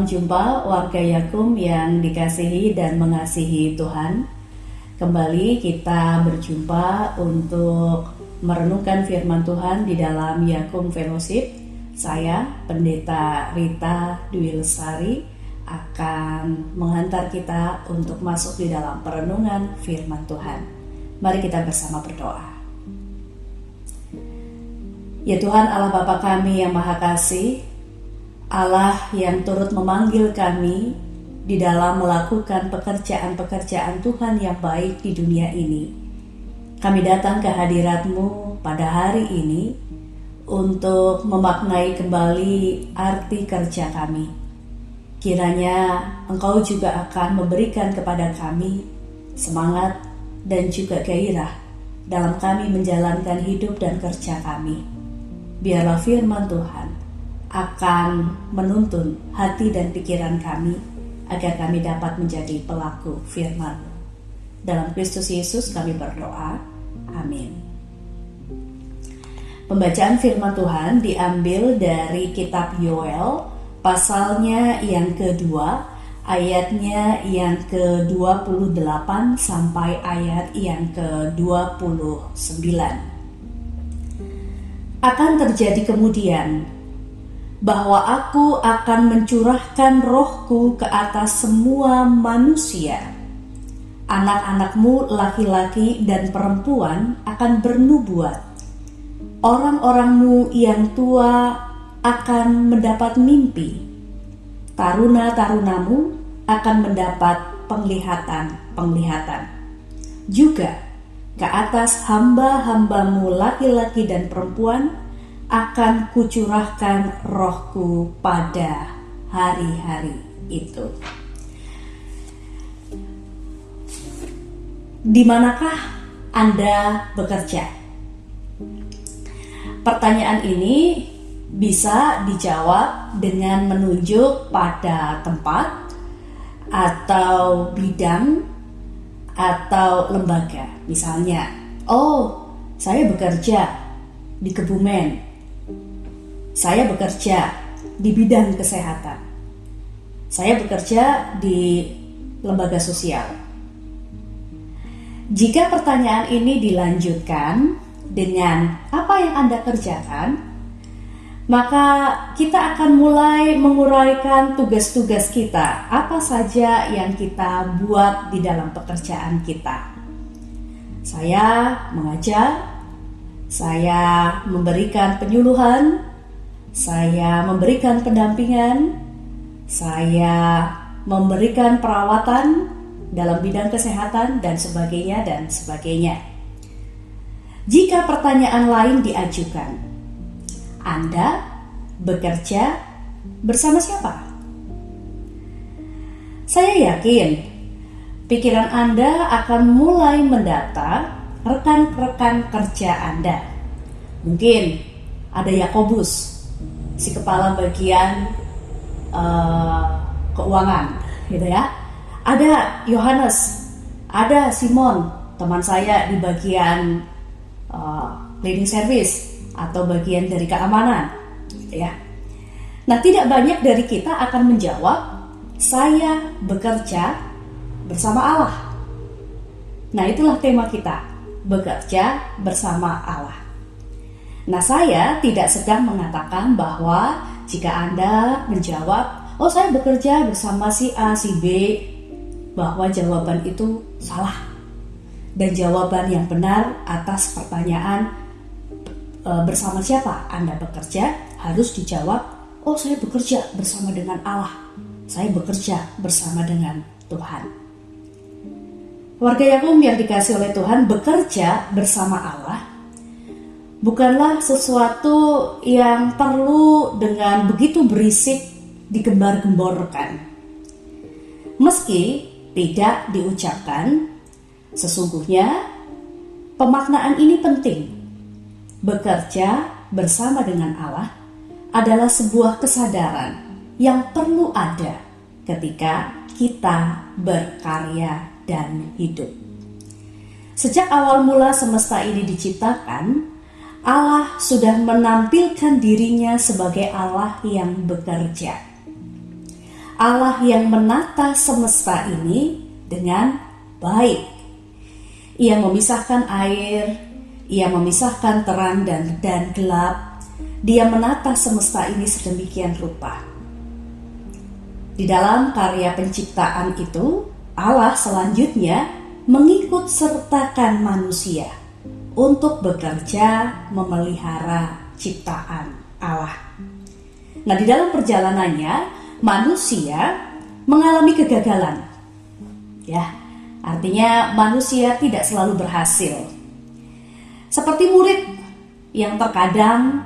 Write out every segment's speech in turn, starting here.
Salam jumpa warga Yakum yang dikasihi dan mengasihi Tuhan. Kembali kita berjumpa untuk merenungkan firman Tuhan di dalam Yakum Fellowship. Saya, Pendeta Rita Dwi Lestari, akan menghantar kita untuk masuk di dalam perenungan firman Tuhan. Mari kita bersama berdoa. Ya Tuhan Allah Bapa kami yang Maha Kasih, Allah yang turut memanggil kami di dalam melakukan pekerjaan-pekerjaan Tuhan yang baik di dunia ini. Kami datang ke hadirat-Mu pada hari ini untuk memaknai kembali arti kerja kami. Kiranya Engkau juga akan memberikan kepada kami semangat dan juga gairah dalam kami menjalankan hidup dan kerja kami. Biarlah firman Tuhan akan menuntun hati dan pikiran kami agar kami dapat menjadi pelaku firman. Dalam Kristus Yesus kami berdoa. Amin. Pembacaan firman Tuhan diambil dari kitab Yoel, pasalnya yang kedua, ayatnya yang ke-28 sampai ayat yang ke-29. Akan terjadi kemudian bahwa aku akan mencurahkan rohku ke atas semua manusia. Anak-anakmu laki-laki dan perempuan akan bernubuat. Orang-orangmu yang tua akan mendapat mimpi. Taruna-tarunamu akan mendapat penglihatan-penglihatan. Juga ke atas hamba-hambamu laki-laki dan perempuan akan kucurahkan rohku pada hari-hari itu. Di manakah Anda bekerja? Pertanyaan ini bisa dijawab dengan menunjuk pada tempat atau bidang atau lembaga. Misalnya, saya bekerja di Kebumen. Saya bekerja di bidang kesehatan. Saya bekerja di lembaga sosial. Jika pertanyaan ini dilanjutkan dengan apa yang Anda kerjakan, maka kita akan mulai menguraikan tugas-tugas kita, apa saja yang kita buat di dalam pekerjaan kita. Saya mengajar, saya memberikan penyuluhan, saya memberikan pendampingan, saya memberikan perawatan dalam bidang kesehatan dan sebagainya dan sebagainya. Jika pertanyaan lain diajukan, Anda bekerja bersama siapa? Saya yakin pikiran Anda akan mulai mendata rekan-rekan kerja Anda. Mungkin ada Yakobus, si kepala bagian keuangan, gitu ya. Ada Yohanes, ada Simon, teman saya di bagian cleaning service atau bagian dari keamanan, gitu ya. Nah, tidak banyak dari kita akan menjawab, saya bekerja bersama Allah. Nah, itulah tema kita, bekerja bersama Allah. Nah, saya tidak sedang mengatakan bahwa jika Anda menjawab, saya bekerja bersama si A, si B, bahwa jawaban itu salah. Dan jawaban yang benar atas pertanyaan bersama siapa Anda bekerja harus dijawab, saya bekerja bersama dengan Allah. Saya bekerja bersama dengan Tuhan. Warga Yakum yang dikasihi oleh Tuhan, bekerja bersama Allah bukanlah sesuatu yang perlu dengan begitu berisik digembar-gemborkan. Meski tidak diucapkan, sesungguhnya pemaknaan ini penting. Bekerja bersama dengan Allah adalah sebuah kesadaran yang perlu ada ketika kita berkarya dan hidup. Sejak awal mula semesta ini diciptakan, Allah sudah menampilkan dirinya sebagai Allah yang bekerja. Allah yang menata semesta ini dengan baik. Ia memisahkan air, ia memisahkan terang dan gelap. Dia menata semesta ini sedemikian rupa. Di dalam karya penciptaan itu, Allah selanjutnya mengikut sertakan manusia untuk bekerja memelihara ciptaan Allah. Nah, di dalam perjalanannya manusia mengalami kegagalan. Ya, artinya manusia tidak selalu berhasil. Seperti murid yang terkadang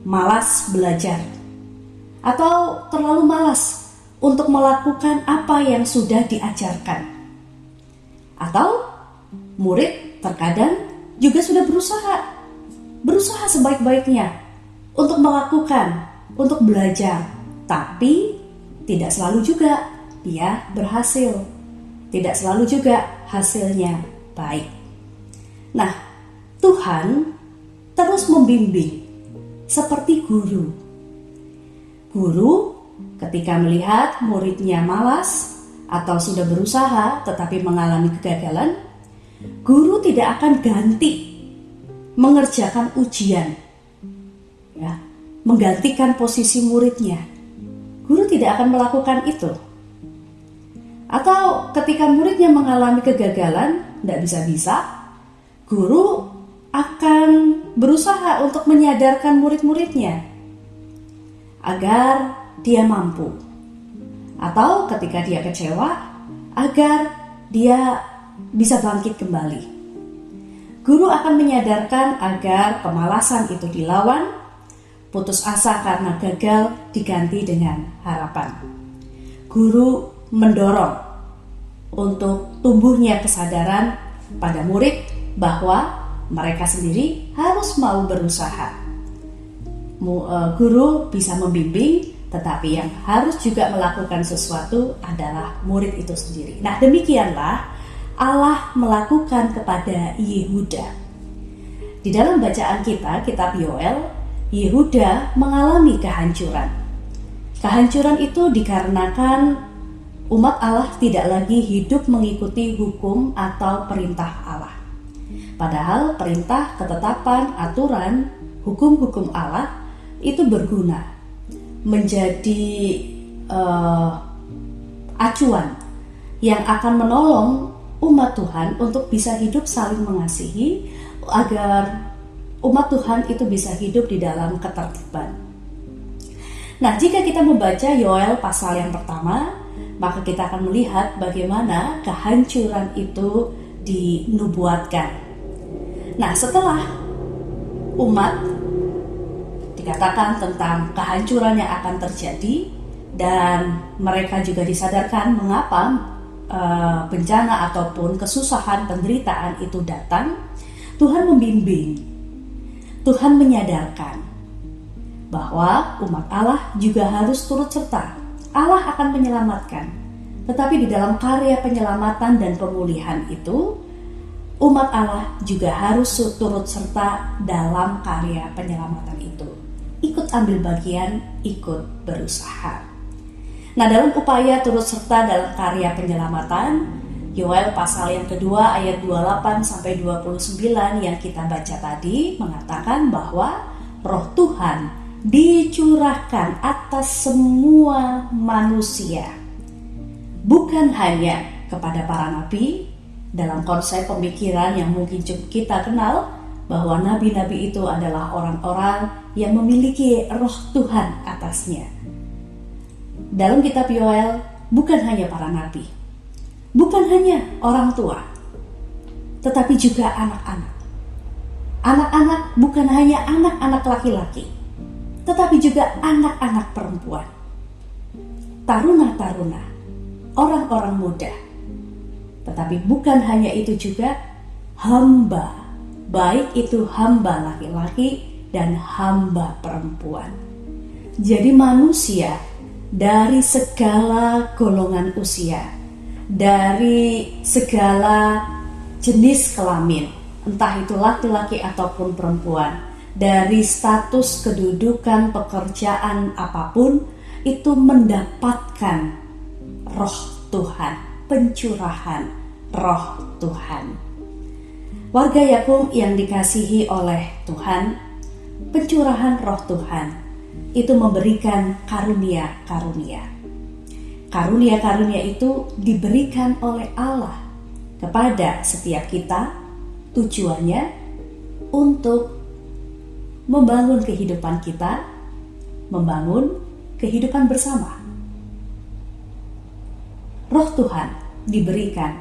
malas belajar atau terlalu malas untuk melakukan apa yang sudah diajarkan. Atau murid terkadang juga sudah berusaha sebaik-baiknya untuk melakukan, untuk belajar, tapi tidak selalu juga dia berhasil. Tidak selalu juga hasilnya baik. Nah, Tuhan terus membimbing seperti guru. Guru ketika melihat muridnya malas atau sudah berusaha tetapi mengalami kegagalan, guru tidak akan ganti mengerjakan ujian, ya, menggantikan posisi muridnya. Guru tidak akan melakukan itu. Atau ketika muridnya mengalami kegagalan, tidak bisa-bisa, guru akan berusaha untuk menyadarkan murid-muridnya agar dia mampu. Atau ketika dia kecewa, agar dia bisa bangkit kembali. Guru akan menyadarkan agar kemalasan itu dilawan, putus asa karena gagal diganti dengan harapan. Guru mendorong untuk tumbuhnya kesadaran pada murid bahwa mereka sendiri harus mau berusaha. Guru bisa membimbing, tetapi yang harus juga melakukan sesuatu adalah murid itu sendiri. Nah, demikianlah Allah melakukan kepada Yehuda. Di dalam bacaan kita, kitab Yoel, Yehuda mengalami kehancuran. Kehancuran itu dikarenakan umat Allah tidak lagi hidup mengikuti hukum atau perintah Allah. Padahal perintah, ketetapan, aturan, hukum-hukum Allah itu berguna, menjadi acuan yang akan menolong umat Tuhan untuk bisa hidup saling mengasihi, agar umat Tuhan itu bisa hidup di dalam ketertiban. Nah, jika kita membaca Yoel pasal yang pertama, maka kita akan melihat bagaimana kehancuran itu dinubuatkan. Nah, setelah umat dikatakan tentang kehancuran yang akan terjadi, dan mereka juga disadarkan mengapa bencana ataupun kesusahan, penderitaan itu datang, Tuhan membimbing, Tuhan menyadarkan bahwa umat Allah juga harus turut serta. Allah akan menyelamatkan, tetapi di dalam karya penyelamatan dan pemulihan itu, umat Allah juga harus turut serta dalam karya penyelamatan itu. Ikut ambil bagian, ikut berusaha. Nah, dalam upaya turut serta dalam karya penyelamatan, Yoel pasal yang kedua ayat 28-29 yang kita baca tadi mengatakan bahwa Roh Tuhan dicurahkan atas semua manusia, bukan hanya kepada para nabi. Dalam konsep pemikiran yang mungkin kita kenal, bahwa nabi-nabi itu adalah orang-orang yang memiliki Roh Tuhan atasnya. Dalam kitab Yoel, bukan hanya para nabi, bukan hanya orang tua, tetapi juga anak-anak. Anak-anak bukan hanya anak-anak laki-laki, tetapi juga anak-anak perempuan, taruna-taruna, orang-orang muda. Tetapi bukan hanya itu juga, hamba, baik itu hamba laki-laki dan hamba perempuan. Jadi manusia dari segala golongan usia, dari segala jenis kelamin, entah itu laki-laki ataupun perempuan, dari status kedudukan pekerjaan apapun, itu mendapatkan roh Tuhan, pencurahan roh Tuhan. Warga Yakub yang dikasihi oleh Tuhan, pencurahan roh Tuhan itu memberikan karunia-karunia. Karunia-karunia itu diberikan oleh Allah kepada setiap kita, tujuannya untuk membangun kehidupan kita, membangun kehidupan bersama. Roh Tuhan diberikan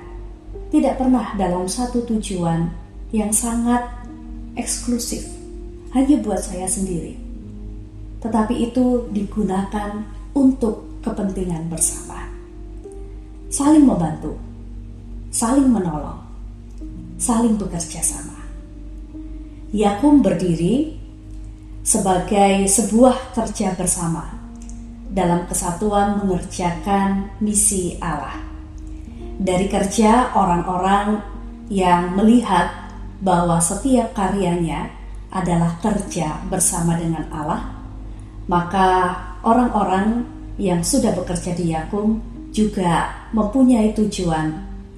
tidak pernah dalam satu tujuan yang sangat eksklusif, hanya buat saya sendiri. Tetapi itu digunakan untuk kepentingan bersama. Saling membantu, saling menolong, saling bekerja sama. Yakub berdiri sebagai sebuah kerja bersama dalam kesatuan mengerjakan misi Allah. Dari kerja orang-orang yang melihat bahwa setiap karyanya adalah kerja bersama dengan Allah, maka orang-orang yang sudah bekerja di Yakub juga mempunyai tujuan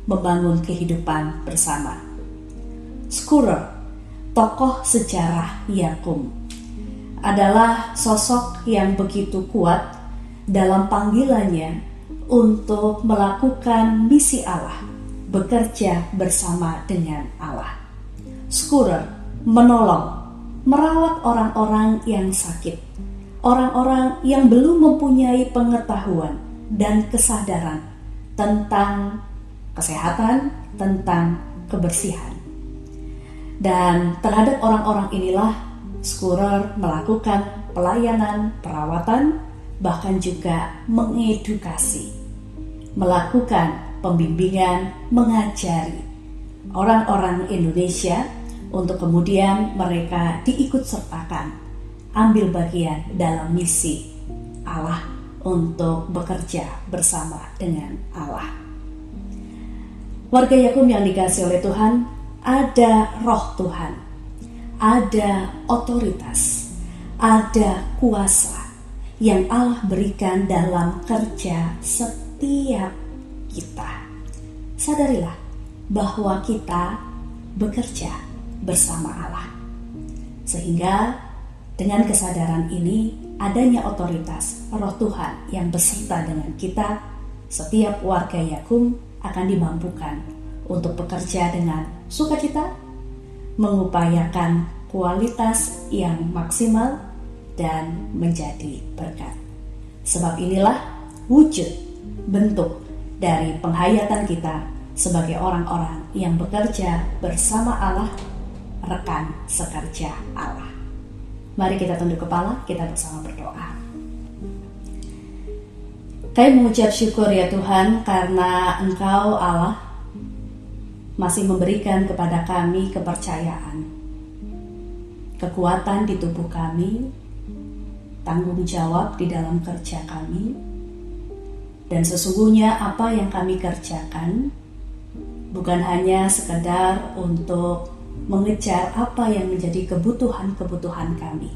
membangun kehidupan bersama. Schurer, tokoh sejarah Yakub, adalah sosok yang begitu kuat dalam panggilannya untuk melakukan misi Allah, bekerja bersama dengan Allah. Schurer menolong, merawat orang-orang yang sakit, orang-orang yang belum mempunyai pengetahuan dan kesadaran tentang kesehatan, tentang kebersihan. Dan terhadap orang-orang inilah Schurer melakukan pelayanan, perawatan, bahkan juga mengedukasi, melakukan pembimbingan, mengajari orang-orang Indonesia untuk kemudian mereka diikutsertakan, ambil bagian dalam misi Allah untuk bekerja bersama dengan Allah. Warga Yakub yang dikasihi oleh Tuhan, ada roh Tuhan, ada otoritas, ada kuasa yang Allah berikan dalam kerja setiap kita. Sadarilah bahwa kita bekerja bersama Allah. Sehingga dengan kesadaran ini, adanya otoritas roh Tuhan yang beserta dengan kita, setiap warga Yakub akan dimampukan untuk bekerja dengan sukacita, mengupayakan kualitas yang maksimal, dan menjadi berkat. Sebab inilah wujud bentuk dari penghayatan kita sebagai orang-orang yang bekerja bersama Allah, rekan sekerja Allah. Mari kita tunduk kepala, kita bersama berdoa. Kami mengucap syukur ya Tuhan, karena Engkau Allah masih memberikan kepada kami kepercayaan, kekuatan di tubuh kami, tanggung jawab di dalam kerja kami, dan sesungguhnya apa yang kami kerjakan bukan hanya sekedar untuk mengejar apa yang menjadi kebutuhan-kebutuhan kami,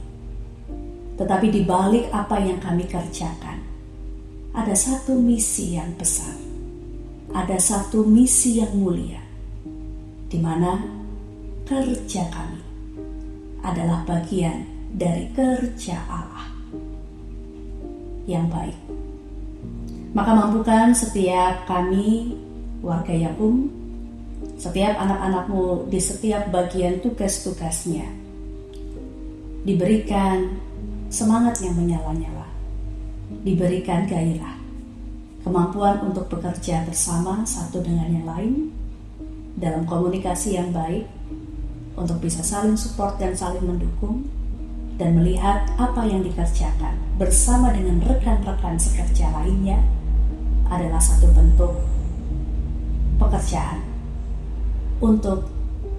tetapi di balik apa yang kami kerjakan ada satu misi yang besar, ada satu misi yang mulia, di mana kerja kami adalah bagian dari kerja Allah yang baik. Maka mampukan setiap kami, warga Yakub, setiap anak-anakmu di setiap bagian tugas-tugasnya, diberikan semangat yang menyala-nyala, diberikan gairah, kemampuan untuk bekerja bersama satu dengan yang lain, dalam komunikasi yang baik, untuk bisa saling support dan saling mendukung, dan melihat apa yang dikerjakan bersama dengan rekan-rekan sekerja lainnya adalah satu bentuk pekerjaan untuk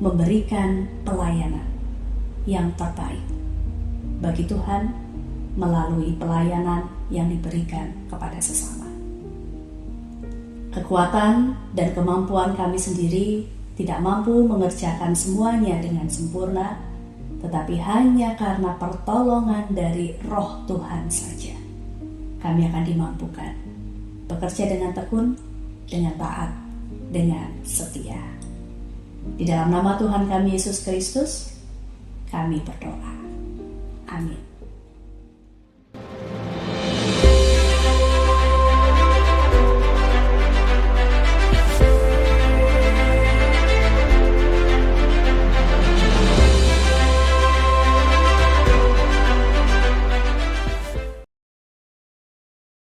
memberikan pelayanan yang terbaik bagi Tuhan melalui pelayanan yang diberikan kepada sesama. Kekuatan dan kemampuan kami sendiri tidak mampu mengerjakan semuanya dengan sempurna, tetapi hanya karena pertolongan dari Roh Tuhan saja kami akan dimampukan bekerja dengan tekun, dengan taat, dengan setia. Di dalam nama Tuhan kami Yesus Kristus, kami berdoa. Amin.